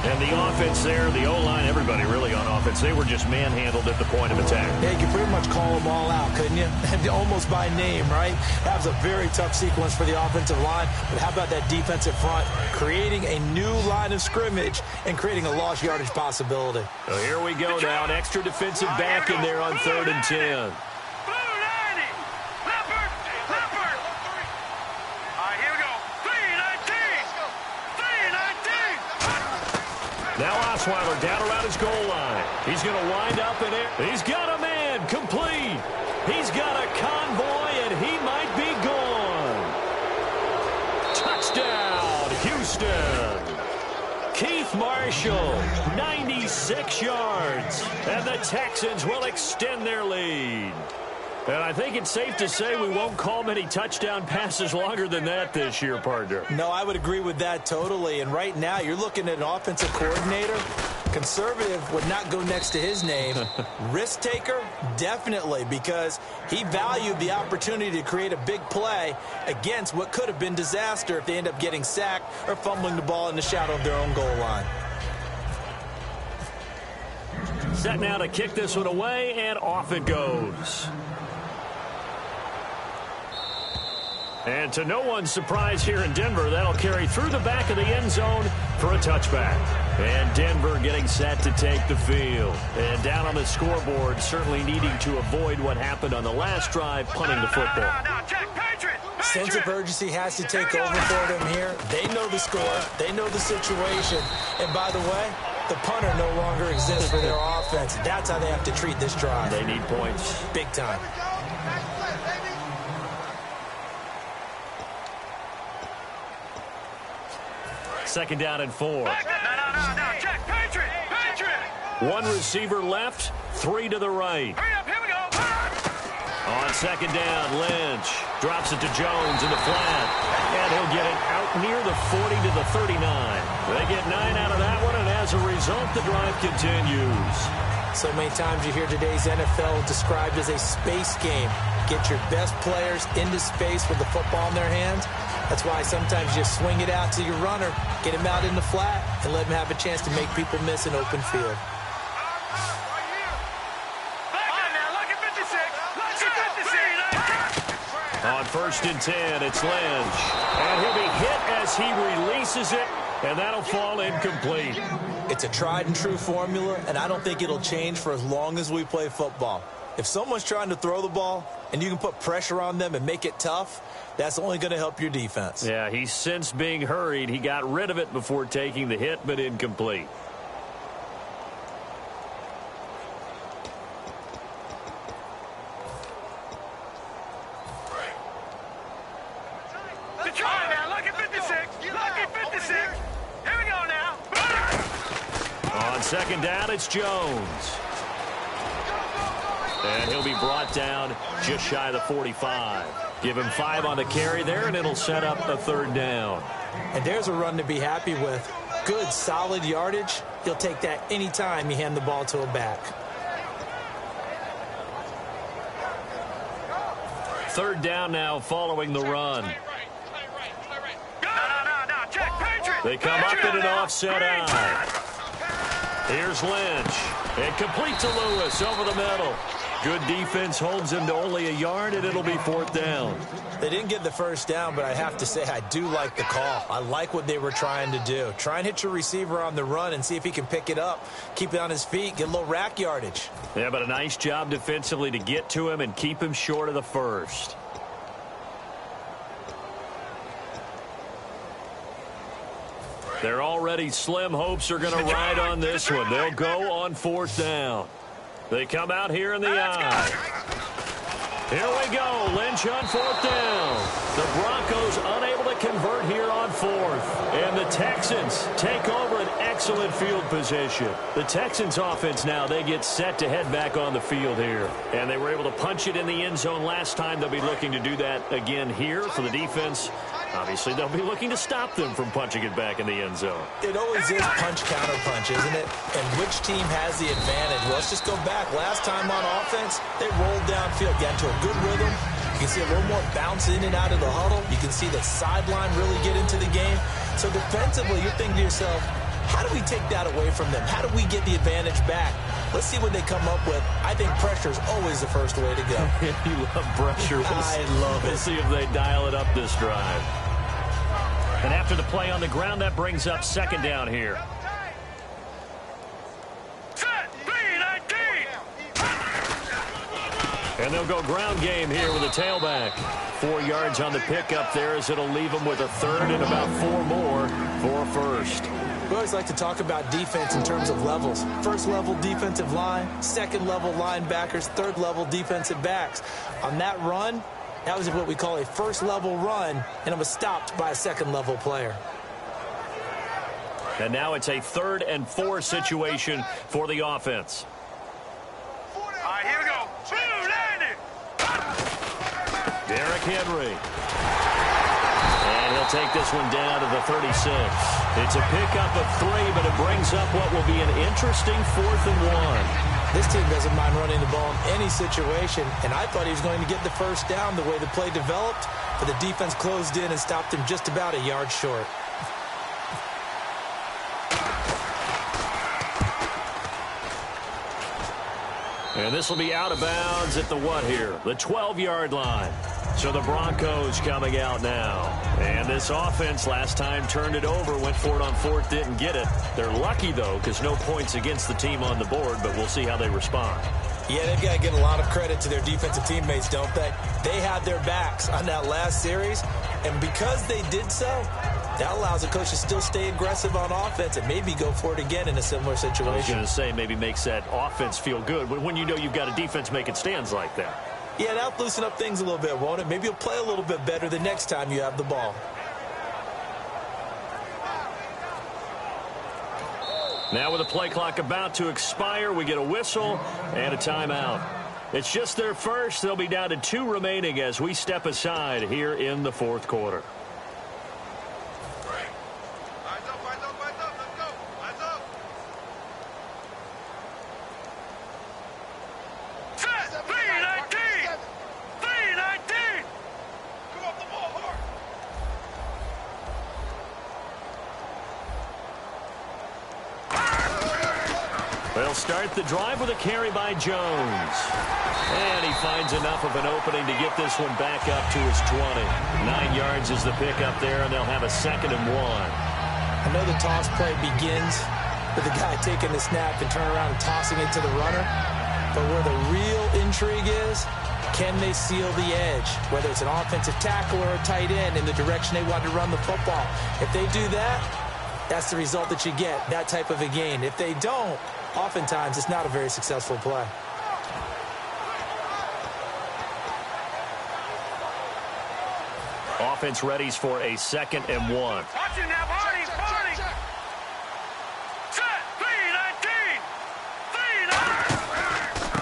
And the offense there, the O-line, everybody really on offense, they were just manhandled at the point of attack. Yeah, you could pretty much call them all out, couldn't you? Almost by name, right? That was a very tough sequence for the offensive line. But how about that defensive front creating a new line of scrimmage and creating a lost yardage possibility? So here we go now, an extra defensive back in there on 3rd and 10. Now Osweiler down around his goal line. He's going to wind up in it. He's got a man complete. He's got a convoy, and he might be gone. Touchdown, Houston. Keith Marshall, 96 yards. And the Texans will extend their lead. And I think it's safe to say we won't call many touchdown passes longer than that this year, partner. No, I would agree with that totally. And right now, you're looking at an offensive coordinator. Conservative would not go next to his name. Risk taker, definitely, because he valued the opportunity to create a big play against what could have been disaster if they end up getting sacked or fumbling the ball in the shadow of their own goal line. Set now to kick this one away, and off it goes. And to no one's surprise here in Denver, that'll carry through the back of the end zone for a touchback. And Denver getting set to take the field. And down on the scoreboard, certainly needing to avoid what happened on the last drive, punting the football. Sense of urgency has to take over for them here. They know the score. They know the situation. And by the way, the punter no longer exists for their offense. That's how they have to treat this drive. They need points. Big time. Second down and 4. No, check. Patriot. One receiver left, 3 to the right. Hurry up, here we go. On second down, Lynch drops it to Jones in the flat. And he'll get it out near the 40 to the 39. They get 9 out of that one, and as a result, the drive continues. So many times you hear today's NFL described as a space game. Get your best players into space with the football in their hands. That's why sometimes you swing it out to your runner, get him out in the flat, and let him have a chance to make people miss an open field. On 1st and 10, it's Lynch. And he'll be hit as he releases it, and that'll fall incomplete. It's a tried and true formula, and I don't think it'll change for as long as we play football. If someone's trying to throw the ball and you can put pressure on them and make it tough, that's only going to help your defense. Yeah, he's since being hurried. He got rid of it before taking the hit, but incomplete. Detroit now, lucky 56. Lucky 56. Here we go now. On second down, it's Jones. And he'll be brought down just shy of the 45. Give him 5 on the carry there, and it'll set up a third down. And there's a run to be happy with. Good, solid yardage. He'll take that anytime you hand the ball to a back. Third down now following the run. No, check. Patriot. They come up in an offset eye. Here's Lynch. And complete to Lewis over the middle. Good defense holds him to only a yard, and it'll be 4th down. They didn't get the first down, but I have to say I do like the call. I like what they were trying to do. Try and hit your receiver on the run and see if he can pick it up. Keep it on his feet, get a little rack yardage. Yeah, but a nice job defensively to get to him and keep him short of the first. Their already slim hopes are going to ride on this one. They'll go on 4th down. They come out here in the eye. Here we go. Lynch on fourth down. The Broncos unable to convert here on fourth. And the Texans take over an excellent field position. The Texans offense now, they get set to head back on the field here. And they were able to punch it in the end zone last time. They'll be looking to do that again here for the defense. Obviously, they'll be looking to stop them from punching it back in the end zone. It always is punch-counter-punch, isn't it? And which team has the advantage? Well, let's just go back. Last time on offense, they rolled downfield, got into a good rhythm. You can see a little more bounce in and out of the huddle. You can see the sideline really get into the game. So defensively, you're thinking to yourself, how do we take that away from them? How do we get the advantage back? Let's see what they come up with. I think pressure is always the first way to go. You love pressure. I love it. We'll see if they dial it up this drive. And after the play on the ground, that brings up second down here. And they'll go ground game here with a tailback. 4 yards on the pickup there as it'll leave them with a third and about 4 more for a first. We always like to talk about defense in terms of levels. First level defensive line, second level linebackers, third level defensive backs. On that run, that was what we call a first level run, and it was stopped by a second level player. And now it's a 3rd and 4 situation for the offense. All right, here we go. Derrick Henry. And he'll take this one down to the 36. It's a pickup of 3, but it brings up what will be an interesting 4th and 1. This team doesn't mind running the ball in any situation, and I thought he was going to get the first down the way the play developed, but the defense closed in and stopped him just about a yard short. And this will be out of bounds at the what here? The 12-yard line. So the Broncos coming out now. And this offense last time turned it over, went for it on 4th, didn't get it. They're lucky, though, because no points against the team on the board, but we'll see how they respond. Yeah, they've got to give a lot of credit to their defensive teammates, don't they? They had their backs on that last series, and because they did so, that allows the coach to still stay aggressive on offense and maybe go for it again in a similar situation. I was going to say maybe makes that offense feel good, but when you know you've got a defense making stands like that. Yeah, that'll loosen up things a little bit, won't it? Maybe you'll play a little bit better the next time you have the ball. Now with the play clock about to expire, we get a whistle and a timeout. It's just their first. They'll be down to 2 remaining as we step aside here in the 4th quarter. They'll start the drive with a carry by Jones. And he finds enough of an opening to get this one back up to his 20. 9 yards is the pickup there, and they'll have a 2nd and 1. I know the toss play begins with the guy taking the snap and turning around and tossing it to the runner. But where the real intrigue is, can they seal the edge? Whether it's an offensive tackle or a tight end in the direction they want to run the football. If they do that, that's the result that you get, that type of a gain. If they don't, oftentimes it's not a very successful play. Offense readies for a 2nd and 1. Watch it now, Barney. Set,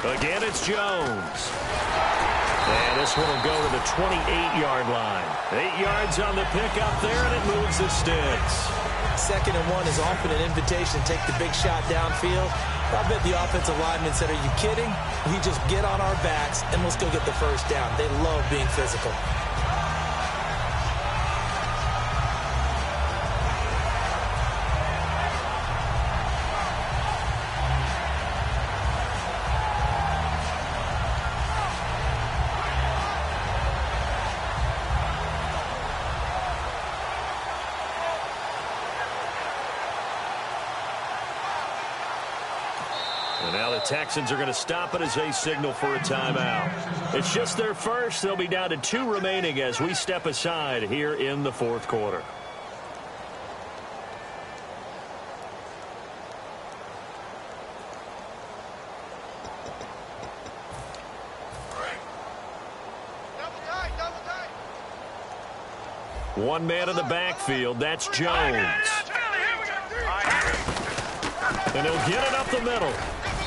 3-19. Again, it's Jones. And this one will go to the 28-yard line. 8 yards on the pickup there, and it moves the sticks. 2nd and 1 is often an invitation to take the big shot downfield. I bet the offensive linemen said, are you kidding? We just get on our backs and let's go get the first down. They love being physical. And now the Texans are going to stop it as they signal for a timeout. It's just their first. They'll be down to 2 remaining as we step aside here in the 4th quarter. One man in the backfield. That's Jones. And he'll get it up the middle.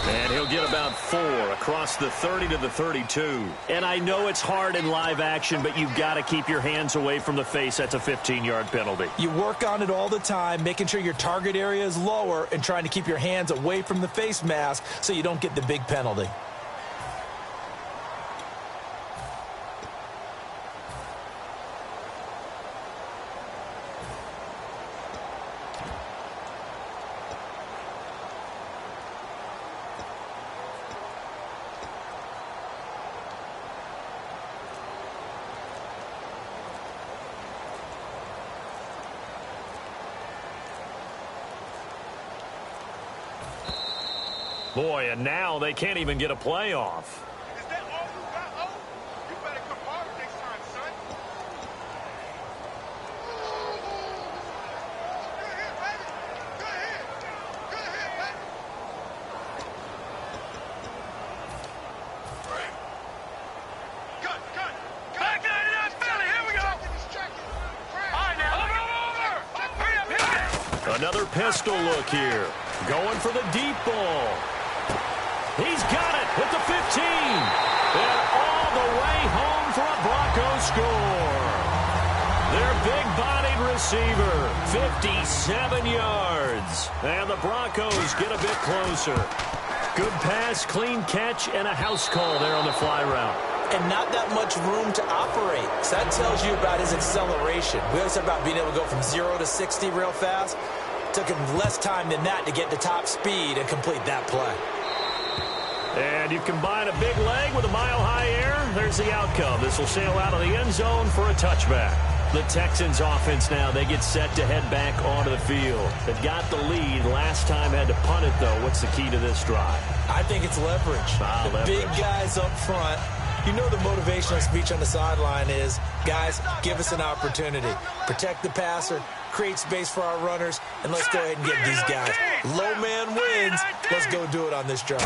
And he'll get about 4 across the 30 to the 32. And I know it's hard in live action, but you've got to keep your hands away from the face. That's a 15-yard penalty. You work on it all the time, making sure your target area is lower and trying to keep your hands away from the face mask so you don't get the big penalty. Boy, and now they can't even get a play off. Is that all you got, O? You better come harder next time, son. Good hit, baby. Good hit. Good hit, baby. Cut. Back in that belly. Here we go. All right, now. Over. Hurry up, hit it. Another pistol look here. Going for the deep ball. He's got it at the 15. And all the way home for a Broncos score. Their big-bodied receiver, 57 yards. And the Broncos get a bit closer. Good pass, clean catch, and a house call there on the fly route. And not that much room to operate. So that tells you about his acceleration. We always talk about being able to go from 0 to 60 real fast. Took him less time than that to get to top speed and complete that play. And you combine a big leg with a mile-high air, there's the outcome. This will sail out of the end zone for a touchback. The Texans offense now, they get set to head back onto the field. They've got the lead. Last time had to punt it, though. What's the key to this drive? I think it's leverage. The big guys up front. You know the motivational speech on the sideline is, guys, give us an opportunity. Protect the passer, create space for our runners, and let's go ahead and get these guys. Low man wins. Let's go do it on this drive.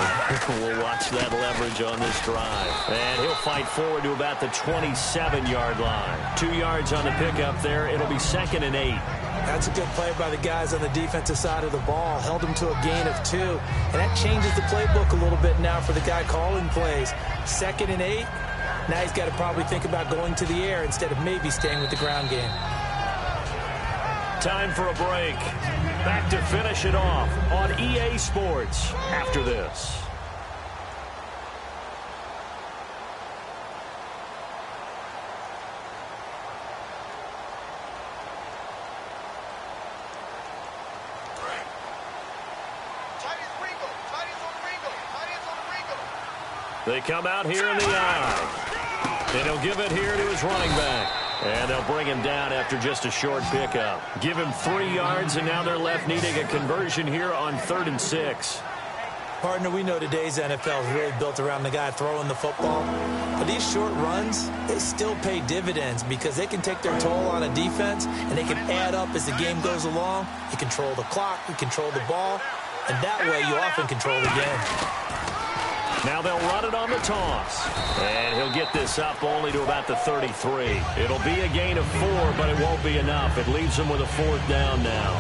We'll watch that leverage on this drive. And he'll fight forward to about the 27-yard line. 2 yards on the pickup there. It'll be 2nd and 8. That's a good play by the guys on the defensive side of the ball. Held him to a gain of 2. And that changes the playbook a little bit now for the guy calling plays. 2nd and 8. Now he's got to probably think about going to the air instead of maybe staying with the ground game. Time for a break. Back to finish it off on EA Sports after this. They come out here in the eye. And he'll give it here to his running back. And they'll bring him down after just a short pickup. Give him 3 yards, and now they're left needing a conversion here on 3rd and 6. Partner, we know today's NFL is really built around the guy throwing the football. But these short runs, they still pay dividends because they can take their toll on a defense, and they can add up as the game goes along. You control the clock, you control the ball, and that way you often control the game. Now they'll run it on the toss. And he'll get this up only to about the 33. It'll be a gain of 4, but it won't be enough. It leaves them with a 4th down now.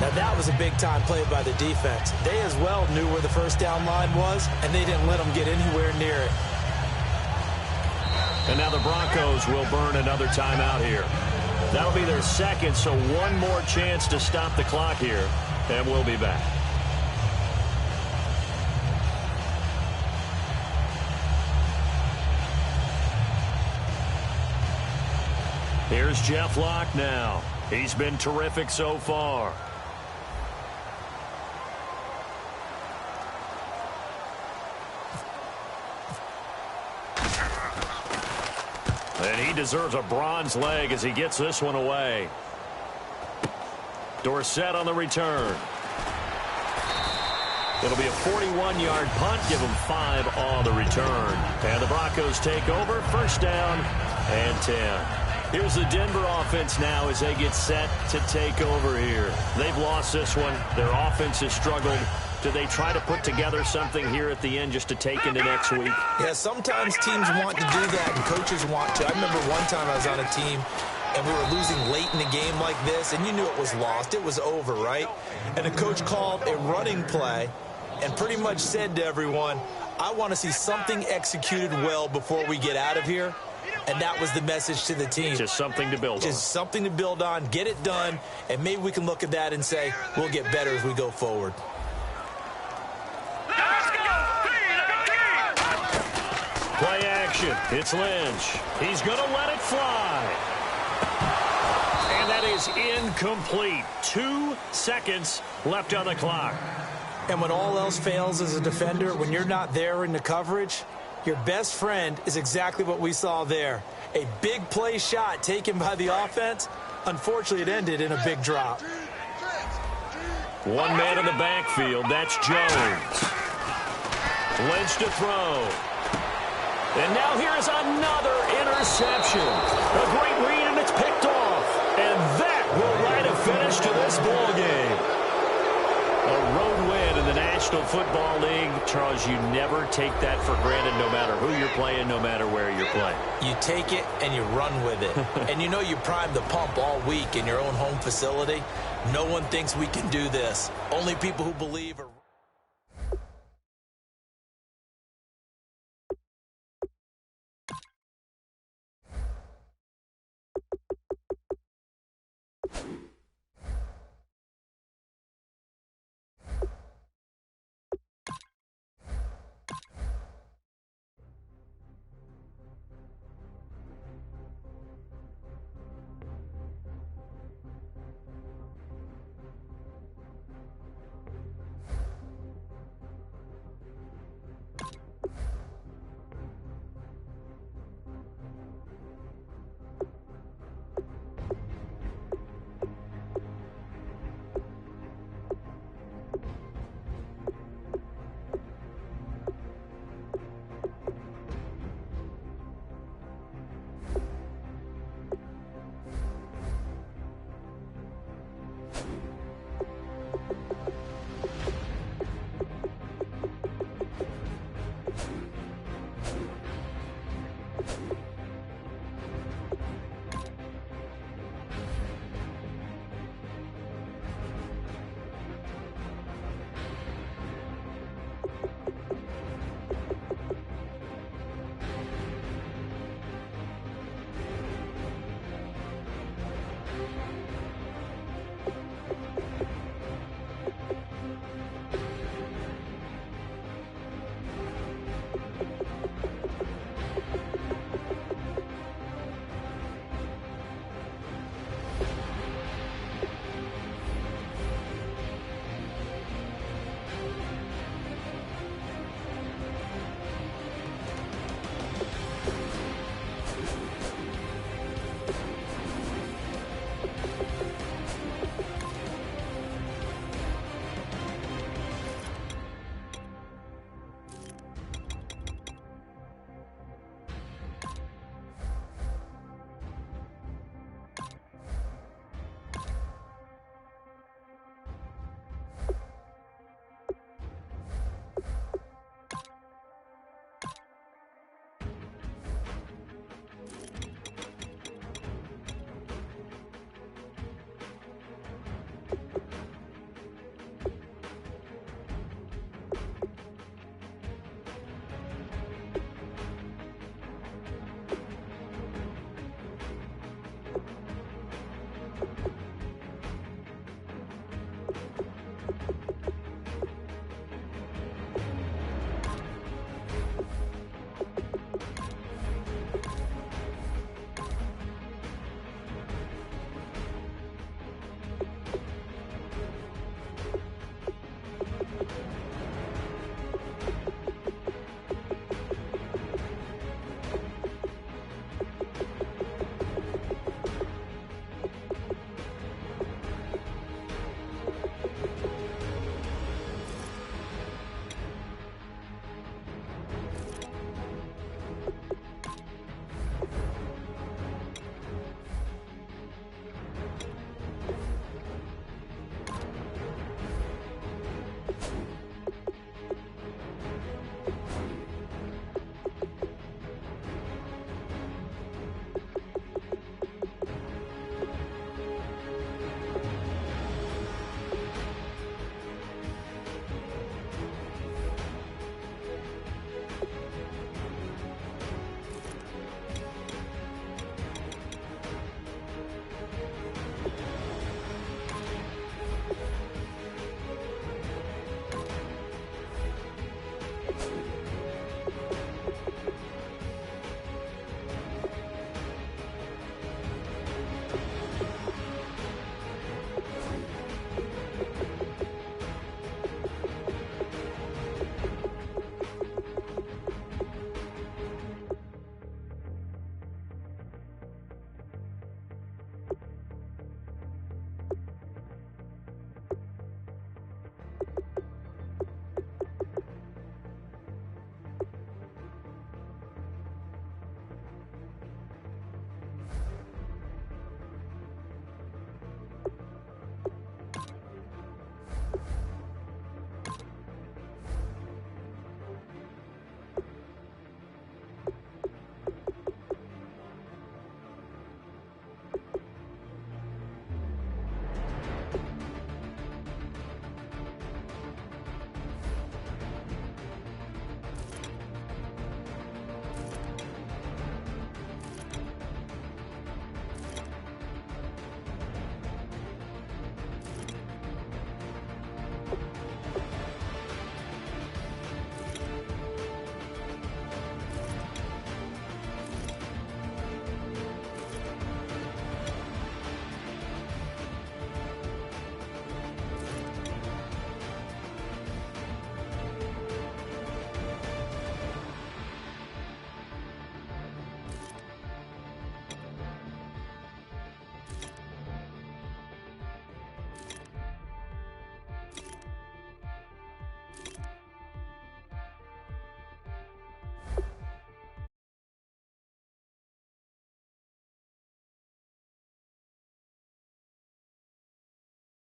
Now that was a big-time play by the defense. They as well knew where the first down line was, and they didn't let them get anywhere near it. And now the Broncos will burn another timeout here. That'll be their 2nd, so one more chance to stop the clock here. And we'll be back. Here's Jeff Locke now. He's been terrific so far. And he deserves a bronze leg as he gets this one away. Dorsett on the return. It'll be a 41-yard punt. Give him 5 on the return. And the Broncos take over. 1st down and 10. Here's the Denver offense now as they get set to take over here. They've lost this one. Their offense has struggled. Do they try to put together something here at the end just to take into next week? Yeah, sometimes teams want to do that and coaches want to. I remember one time I was on a team and we were losing late in the game like this, and you knew it was lost. It was over, right? And the coach called a running play and pretty much said to everyone, I want to see something executed well before we get out of here. And that was the message to the team. Just something to build on. Just something to build on, get it done, and maybe we can look at that and say, we'll get better as we go forward. Play action. It's Lynch. He's going to let it fly. And that is incomplete. 2 seconds left on the clock. And when all else fails as a defender, when you're not there in the coverage, your best friend is exactly what we saw there. A big play shot taken by the offense. Unfortunately, it ended in a big drop. One man in the backfield. That's Jones. Lynch to throw. And now here's another interception. A great read, and it's picked off. And that will write a finish to this ball game. A road win in the National Football League. Charles, you never take that for granted, no matter who you're playing, no matter where you're playing. You take it and you run with it. And you know you primed the pump all week in your own home facility. No one thinks we can do this. Only people who believe are